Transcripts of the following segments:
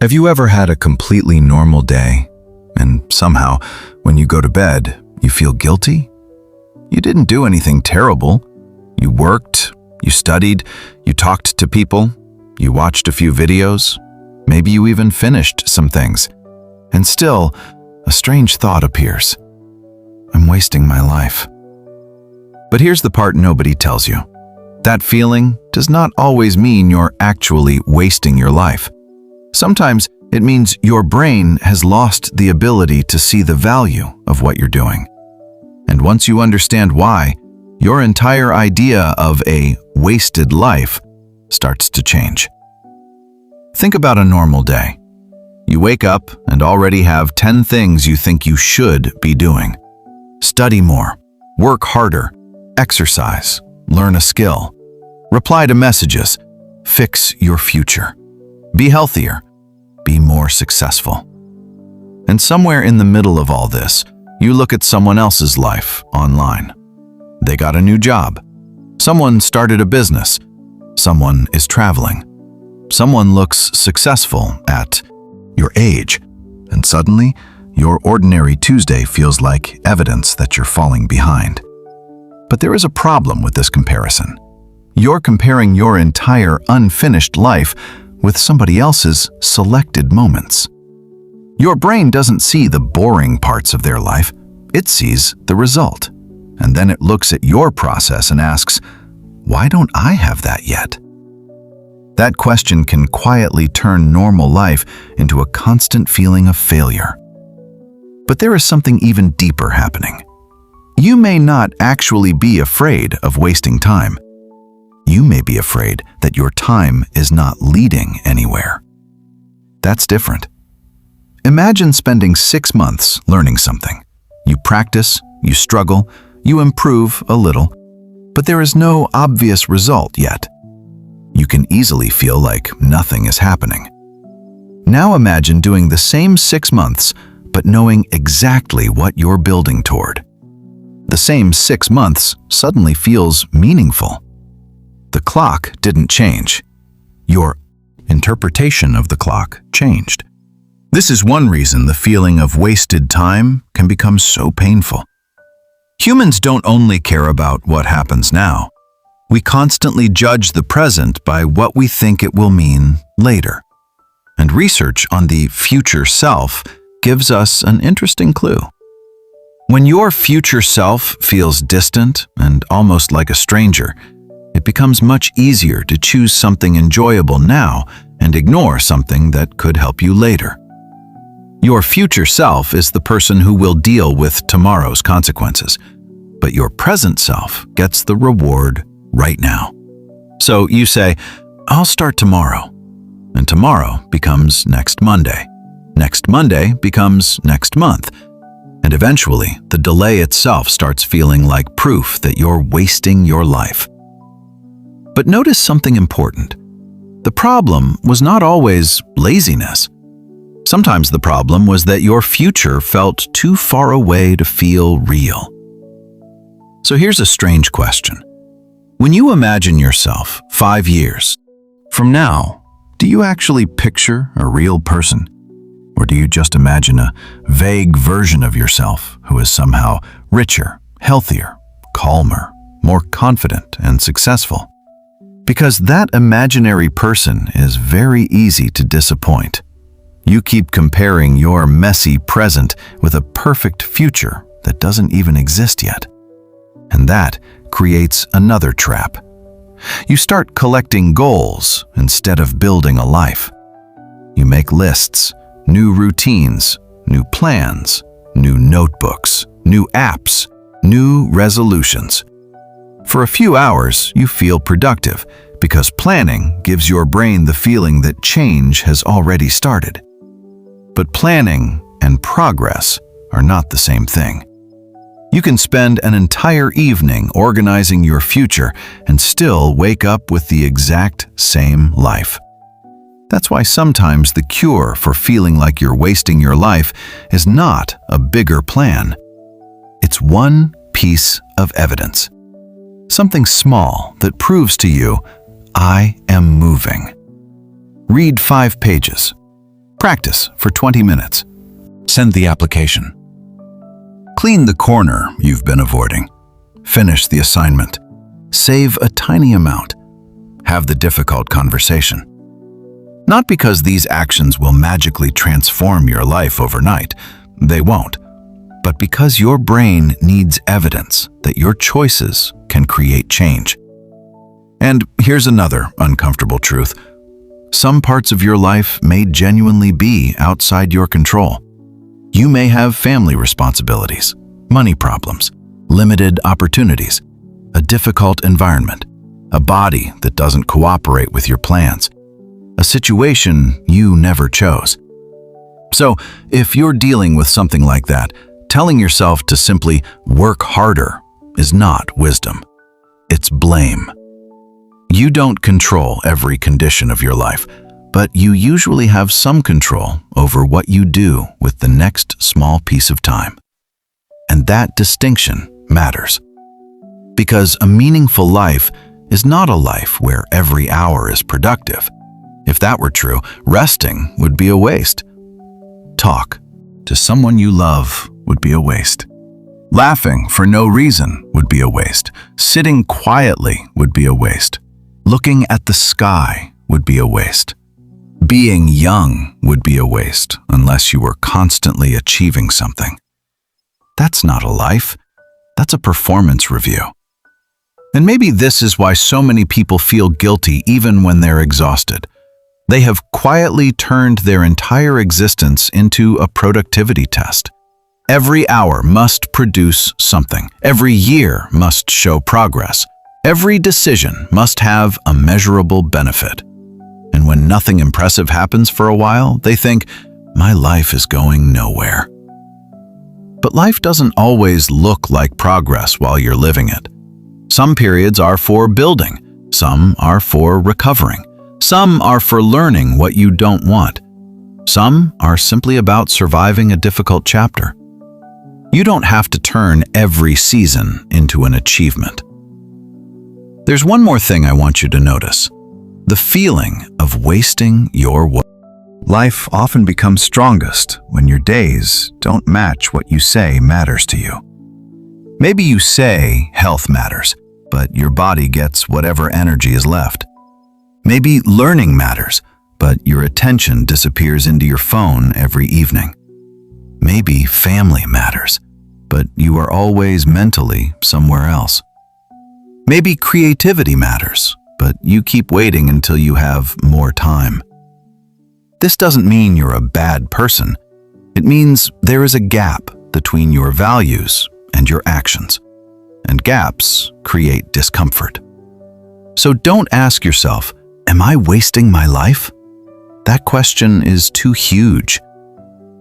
Have you ever had a completely normal day, and somehow, when you go to bed, you feel guilty? You didn't do anything terrible. You worked, you studied, you talked to people, you watched a few videos, maybe you even finished some things. And still, a strange thought appears. I'm wasting my life. But here's the part nobody tells you. That feeling does not always mean you're actually wasting your life. Sometimes it means your brain has lost the ability to see the value of what you're doing. And once you understand why, your entire idea of a wasted life starts to change. Think about a normal day. You wake up and already have 10 things you think you should be doing. Study more, work harder, exercise, learn a skill, reply to messages, fix your future, be healthier, be more successful. And somewhere in the middle of all this, you look at someone else's life online. They got a new job. Someone started a business. Someone is traveling. Someone looks successful at your age. And suddenly, your ordinary Tuesday feels like evidence that you're falling behind. But there is a problem with this comparison. You're comparing your entire unfinished life with somebody else's selected moments. Your brain doesn't see the boring parts of their life. It sees the result. And then it looks at your process and asks, why don't I have that yet? That question can quietly turn normal life into a constant feeling of failure. But there is something even deeper happening. You may not actually be afraid of wasting time. You may be afraid that your time is not leading anywhere. That's different. Imagine spending 6 months learning something. You practice, you struggle, you improve a little, but there is no obvious result yet. You can easily feel like nothing is happening. Now imagine doing the same 6 months, but knowing exactly what you're building toward. The same 6 months suddenly feels meaningful. The clock didn't change. Your interpretation of the clock changed. This is one reason the feeling of wasted time can become so painful. Humans don't only care about what happens now. We constantly judge the present by what we think it will mean later. And research on the future self gives us an interesting clue. When your future self feels distant and almost like a stranger, it becomes much easier to choose something enjoyable now and ignore something that could help you later. Your future self is the person who will deal with tomorrow's consequences, but your present self gets the reward right now. So you say, I'll start tomorrow. And tomorrow becomes next Monday. Next Monday becomes next month. And eventually, the delay itself starts feeling like proof that you're wasting your life. But notice something important. The problem was not always laziness. Sometimes the problem was that your future felt too far away to feel real. So here's a strange question. When you imagine yourself 5 years from now, do you actually picture a real person? Or do you just imagine a vague version of yourself who is somehow richer, healthier, calmer, more confident, and successful? Because that imaginary person is very easy to disappoint. You keep comparing your messy present with a perfect future that doesn't even exist yet. And that creates another trap. You start collecting goals instead of building a life. You make lists, new routines, new plans, new notebooks, new apps, new resolutions. For a few hours, you feel productive because planning gives your brain the feeling that change has already started. But planning and progress are not the same thing. You can spend an entire evening organizing your future and still wake up with the exact same life. That's why sometimes the cure for feeling like you're wasting your life is not a bigger plan. It's one piece of evidence. Something small that proves to you, I am moving. Read 5 pages. Practice for 20 minutes. Send the application. Clean the corner you've been avoiding. Finish the assignment. Save a tiny amount. Have the difficult conversation. Not because these actions will magically transform your life overnight. They won't. But because your brain needs evidence that your choices can create change. And here's another uncomfortable truth. Some parts of your life may genuinely be outside your control. You may have family responsibilities, money problems, limited opportunities, a difficult environment, a body that doesn't cooperate with your plans, a situation you never chose. So, if you're dealing with something like that, telling yourself to simply work harder is not wisdom. It's blame. You don't control every condition of your life, but you usually have some control over what you do with the next small piece of time. And that distinction matters. Because a meaningful life is not a life where every hour is productive. If that were true, resting would be a waste. Talk to someone you love would be a waste. Laughing for no reason would be a waste. Sitting quietly would be a waste. Looking at the sky would be a waste. Being young would be a waste unless you were constantly achieving something. That's not a life. That's a performance review. And maybe this is why so many people feel guilty even when they're exhausted. They have quietly turned their entire existence into a productivity test. Every hour must produce something. Every year must show progress. Every decision must have a measurable benefit. And when nothing impressive happens for a while, they think, my life is going nowhere. But life doesn't always look like progress while you're living it. Some periods are for building. Some are for recovering. Some are for learning what you don't want. Some are simply about surviving a difficult chapter. You don't have to turn every season into an achievement. There's one more thing I want you to notice. The feeling of wasting your life. Life often becomes strongest when your days don't match what you say matters to you. Maybe you say health matters, but your body gets whatever energy is left. Maybe learning matters, but your attention disappears into your phone every evening. Maybe family matters, but you are always mentally somewhere else. Maybe creativity matters, but you keep waiting until you have more time. This doesn't mean you're a bad person. It means there is a gap between your values and your actions, and gaps create discomfort. So don't ask yourself, am I wasting my life? That question is too huge.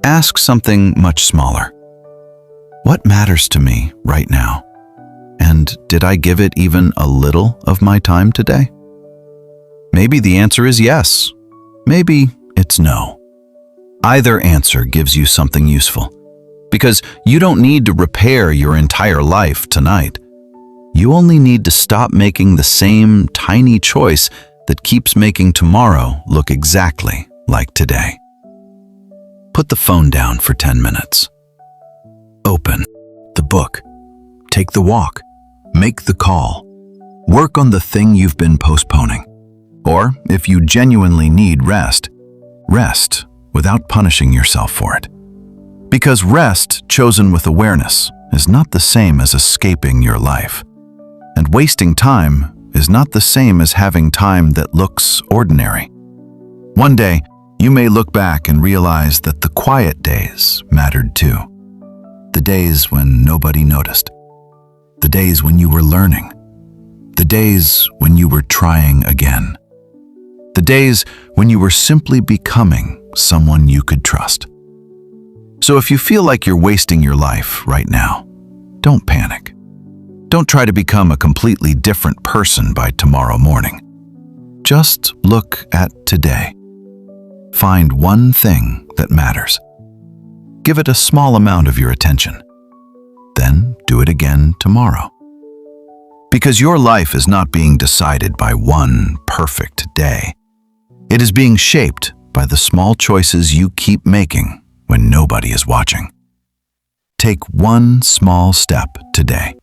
Ask something much smaller. What matters to me right now? And did I give it even a little of my time today? Maybe the answer is yes. Maybe it's no. Either answer gives you something useful, because you don't need to repair your entire life tonight. You only need to stop making the same tiny choice that keeps making tomorrow look exactly like today. Put the phone down for 10 minutes. Open the book. Take the walk. Make the call. Work on the thing you've been postponing. Or, if you genuinely need rest, rest without punishing yourself for it. Because rest chosen with awareness is not the same as escaping your life. And wasting time is not the same as having time that looks ordinary. One day, you may look back and realize that the quiet days mattered too. The days when nobody noticed. The days when you were learning. The days when you were trying again. The days when you were simply becoming someone you could trust. So if you feel like you're wasting your life right now, don't panic. Don't try to become a completely different person by tomorrow morning. Just look at today. Find one thing that matters. Give it a small amount of your attention. Then do it again tomorrow. Because your life is not being decided by one perfect day. It is being shaped by the small choices you keep making when nobody is watching. Take one small step today.